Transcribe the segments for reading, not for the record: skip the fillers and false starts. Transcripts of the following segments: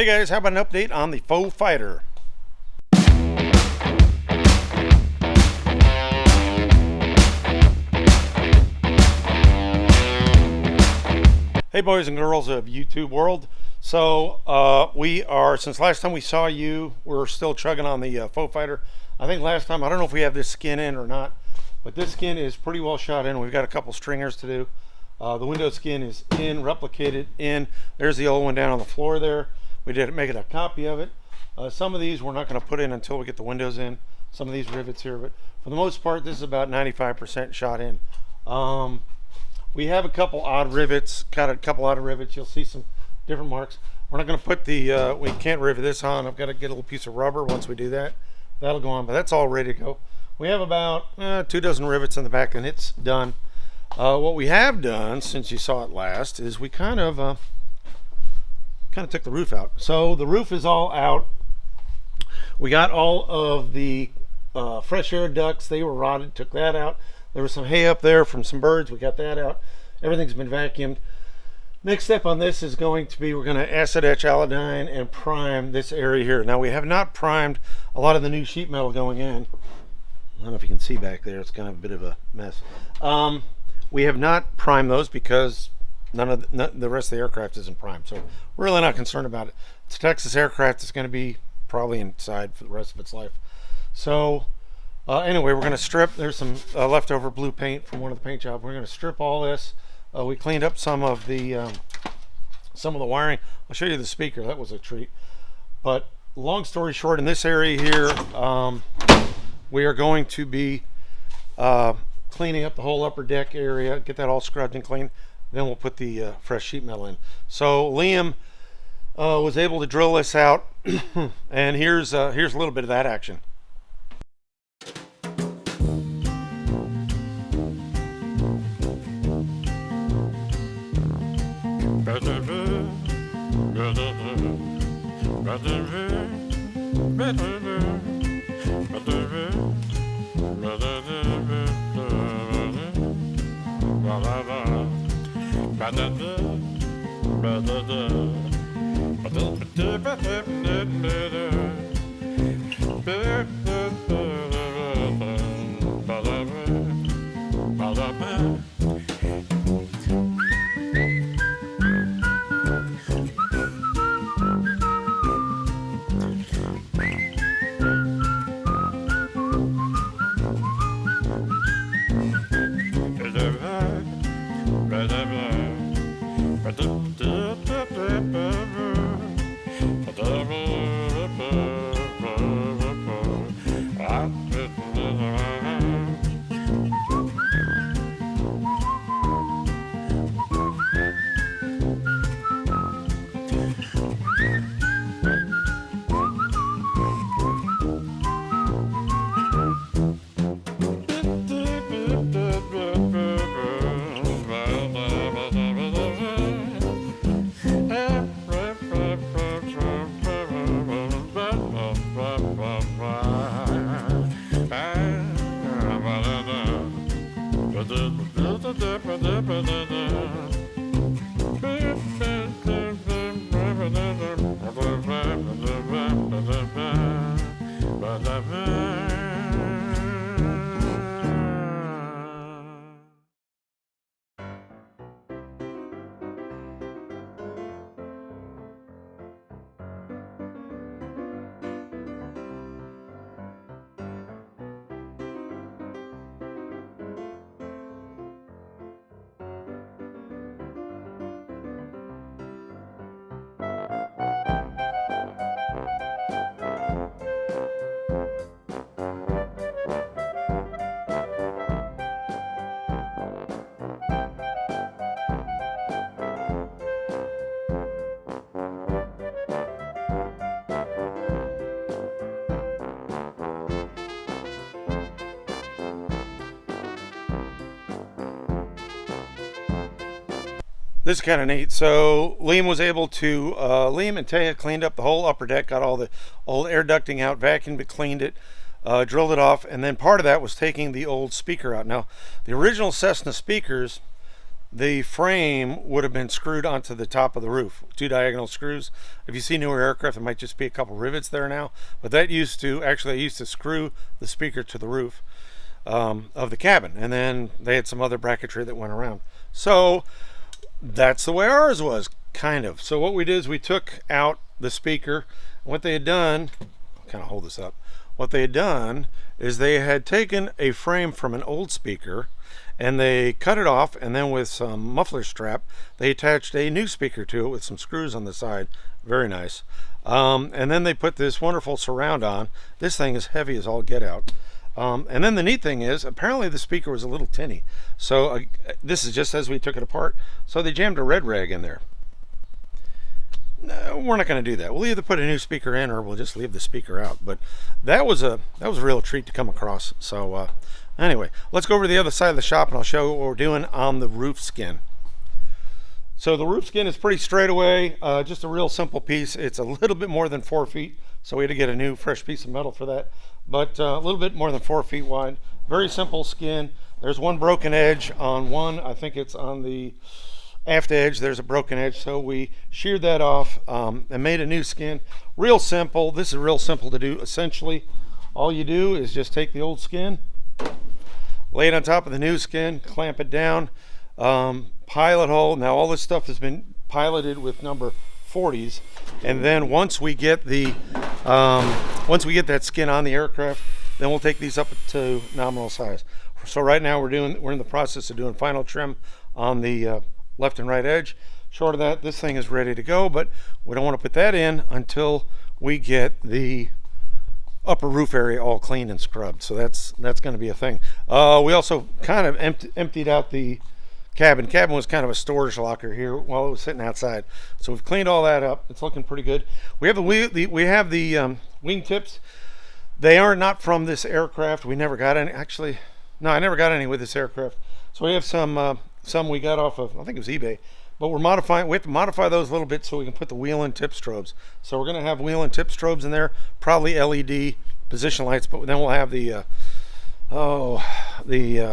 Hey guys, how about an update on the Faux Fighter? Hey boys and girls of YouTube world. So we are, since last time we saw you, we're still chugging on the Faux Fighter. I think last time, I don't know if we have this skin in or not, but this skin is pretty well shot in. We've got a couple stringers to do. The window skin is in, replicated in. There's the old one down on the floor there. We did make it a copy of it. Some of these we're not going to put in until we get the windows in. Some of these rivets here, but for the most part, this is about 95% shot in. We have a couple odd rivets, You'll see some different marks. We're not going to put the, we can't rivet this on. I've got to get a little piece of rubber. Once we do that, that'll go on, but that's all ready to go. We have about 2 dozen rivets in the back and it's done. What we have done since you saw it last is we kind of took the roof out. So the roof is all out. We got all of the fresh air ducts. They were rotted, took that out. There was some hay up there from some birds. We got that out. Everything's been vacuumed. Next step on this is going to be, we're going to acid etch iodine and prime this area here. Now we have not primed a lot of the new sheet metal going in. I don't know if you can see back there. It's kind of a bit of a mess. We have not primed those because none of the rest of the aircraft isn't primed, so we're really not concerned about it. It's a Texas aircraft. It's going to be probably inside for the rest of its life. So anyway, we're going to strip. There's some leftover blue paint from one of the paint jobs. We're going to strip all this. We cleaned up some of the wiring. I'll show you the speaker. That was a treat. But long story short, in this area here, we are going to be cleaning up the whole upper deck area, get that all scrubbed and clean. Then we'll put the fresh sheet metal in. So Liam was able to drill this out, and here's a little bit of that action. This is kind of neat. So Liam was able to, Liam and Taya cleaned up the whole upper deck, got all the old air ducting out, vacuumed it, cleaned it, drilled it off, and then part of that was taking the old speaker out. Now, the original Cessna speakers, the frame would have been screwed onto the top of the roof, 2 diagonal screws. If you see newer aircraft, it might just be a couple rivets there now, but that used to actually, they used to screw the speaker to the roof of the cabin, and then they had some other bracketry that went around. So that's the way ours was, kind of. So what we did is we took out the speaker. What they had done, I'll kind of hold this up, what they had done is they had taken a frame from an old speaker and they cut it off, and then with some muffler strap they attached a new speaker to it with some screws on the side. Very nice. And then they put this wonderful surround on. This thing is heavy as all get out. And then the neat thing is, apparently the speaker was a little tinny, so this is just as we took it apart, so they jammed a red rag in there. No, we're not going to do that. We'll either put a new speaker in or we'll just leave the speaker out. But that was a real treat to come across. So anyway, let's go over to the other side of the shop and I'll show you what we're doing on the roof skin. So the roof skin is pretty straight away, just a real simple piece. It's a little bit more than 4 feet, so we had to get a new fresh piece of metal for that. But a little bit more than 4 feet wide. Very simple skin. There's one broken edge on one. I think it's on the aft edge. There's a broken edge, so we sheared that off and made a new skin. Real simple. This is real simple to do. Essentially, all you do is just take the old skin, lay it on top of the new skin, clamp it down, pilot hole. Now all this stuff has been piloted with number 40s, and then once we get that skin on the aircraft, then we'll take these up to nominal size. So right now we're in the process of doing final trim on the left and right edge. Short of that, this thing is ready to go, but we don't want to put that in until we get the upper roof area all clean and scrubbed. So that's going to be a thing. We also kind of emptied out the cabin. Cabin was kind of a storage locker here while it was sitting outside. So we've cleaned all that up. It's looking pretty good. We have the wing tips. They are not from this aircraft. We never got any. Actually, no, I never got any with this aircraft. So we have some we got off of, I think it was eBay, but we have to modify those a little bit so we can put the wheel and tip strobes. So we're going to have wheel and tip strobes in there, probably LED position lights, but then we'll have the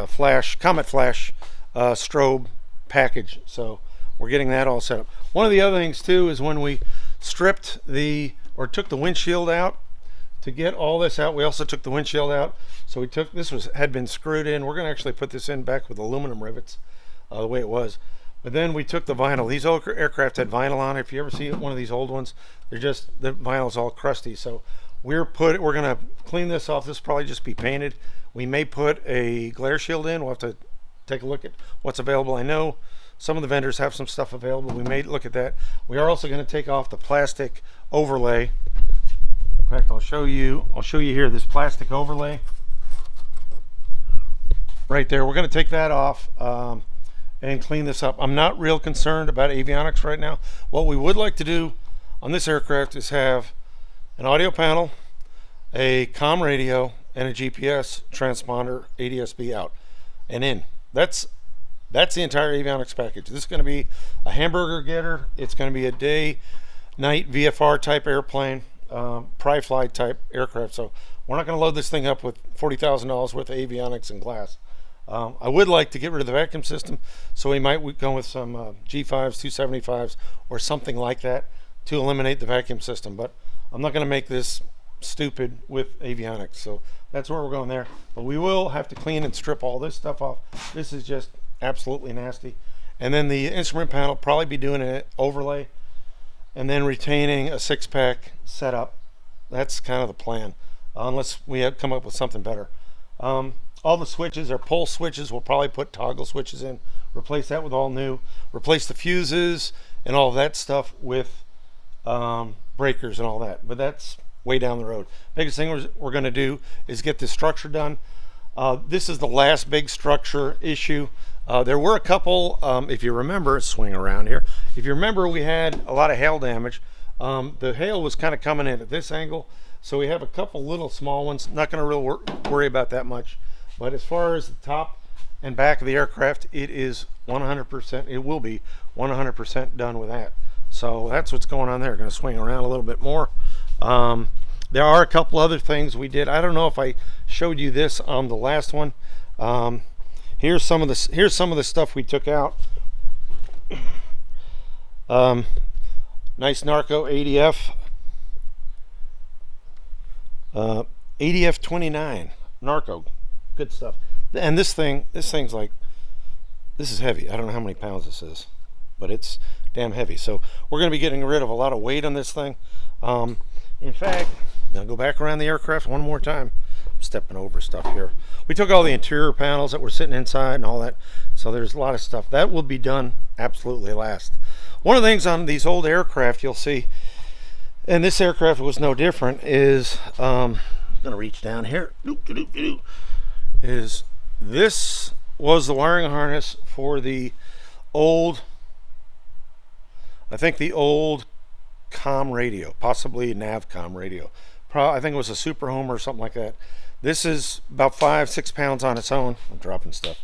flash, comet flash strobe package. So we're getting that all set up. One of the other things too is when we took the windshield out, to get all this out, we also took the windshield out. So had been screwed in. We're going to actually put this in back with aluminum rivets, the way it was. But then we took the vinyl. These old aircraft had vinyl on it. If you ever see one of these old ones, the vinyl's all crusty. So we're going to clean this off. This will probably just be painted. We may put a glare shield in. We'll have to take a look at what's available. I know some of the vendors have some stuff available. We may look at that. We are also going to take off the plastic overlay. In fact, I'll show you here this plastic overlay right there. We're going to take that off and clean this up. I'm not real concerned about avionics right now. What we would like to do on this aircraft is have an audio panel, a comm radio, and a GPS transponder ADSB out and in. That's the entire avionics package. This is going to be a hamburger getter. It's going to be a day-night VFR type airplane. Fly type aircraft. So we're not going to load this thing up with $40,000 worth of avionics and glass. I would like to get rid of the vacuum system, so we might go with some G5s, 275s, or something like that to eliminate the vacuum system. But I'm not going to make this stupid with avionics. So that's where we're going there. But we will have to clean and strip all this stuff off. This is just absolutely nasty. And then the instrument panel, probably be doing an overlay and then retaining a 6-pack setup. That's kind of the plan, unless we come up with something better. All the switches are pull switches. We'll probably put toggle switches in, replace that with all new, replace the fuses and all that stuff with breakers and all that. But that's way down the road. Biggest thing we're going to do is get this structure done. This is the last big structure issue. There were a couple, if you remember, swing around here. If you remember, we had a lot of hail damage. The hail was kind of coming in at this angle, so we have a couple little small ones. Not going to really worry about that much. But as far as the top and back of the aircraft, it is 100%. It will be 100% done with that. So that's what's going on there. Going to swing around a little bit more. There are a couple other things we did. I don't know if I showed you this on the last one. Here's some of the stuff we took out. Nice Narco ADF. ADF 29 Narco. Good stuff. And this thing's like, this is heavy. I don't know how many pounds this is, but it's damn heavy. So we're going to be getting rid of a lot of weight on this thing. In fact, I'm going to go back around the aircraft one more time. I'm stepping over stuff here. We took all the interior panels that were sitting inside and all that. So there's a lot of stuff. That will be done absolutely last. One of the things on these old aircraft you'll see, and this aircraft was no different, is, I'm going to reach down here, is this was the wiring harness for the old, I think the old comm radio, possibly NavCom radio. I think it was a Super Home or something like that. This is about 5-6 pounds on its own. I'm dropping stuff.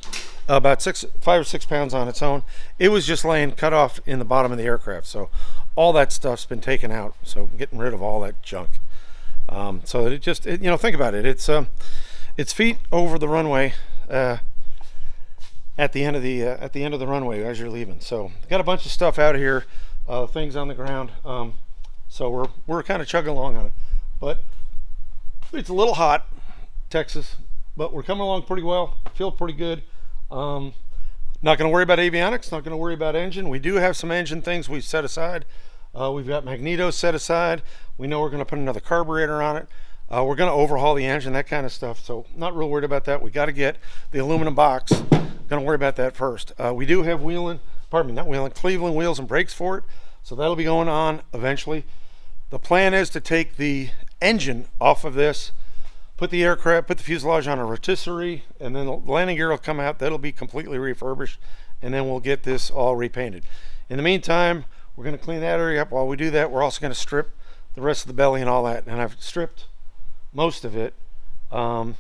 About 5 or 6 pounds on its own. It was just laying cut off in the bottom of the aircraft. So all that stuff's been taken out. So getting rid of all that junk. So it just, you know, think about it. It's feet over the runway at the end of the runway as you're leaving. So got a bunch of stuff out here, things on the ground. So we're kind of chugging along on it, but it's a little hot, Texas, but we're coming along pretty well. Feel pretty good. Not going to worry about avionics. Not going to worry about engine. We do have some engine things we've set aside. We've got magnetos set aside. We know we're going to put another carburetor on it. We're going to overhaul the engine, that kind of stuff. So not real worried about that. We got to get the aluminum box. Going to worry about that first. We do have Cleveland wheels and brakes for it. So that'll be going on eventually. The plan is to take the engine off of this, put the fuselage on a rotisserie, and then the landing gear will come out. That'll be completely refurbished, and then we'll get this all repainted. In the meantime, we're going to clean that area up. While we do that, we're also going to strip the rest of the belly and all that. And I've stripped most of it. I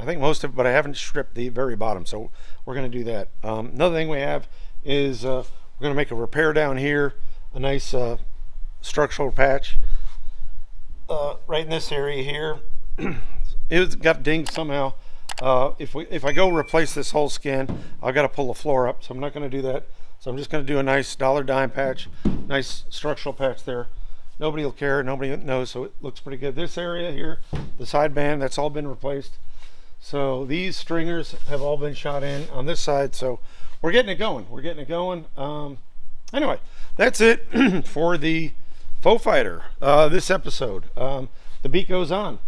think most of it, but I haven't stripped the very bottom. So we're going to do that. Another thing we have is we're going to make a repair down here, a nice structural patch right in this area here. It got dinged somehow. If I go replace this whole skin, I've got to pull the floor up, so I'm not going to do that. So I'm just going to do a nice dollar dime patch, nice structural patch there. Nobody will care, nobody knows, so it looks pretty good. This area here, the side band, that's all been replaced. So these stringers have all been shot in on this side, so we're getting it going. Anyway, that's it for the Faux Fighter, this episode. The beat goes on.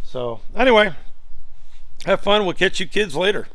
So anyway, have fun. We'll catch you kids later.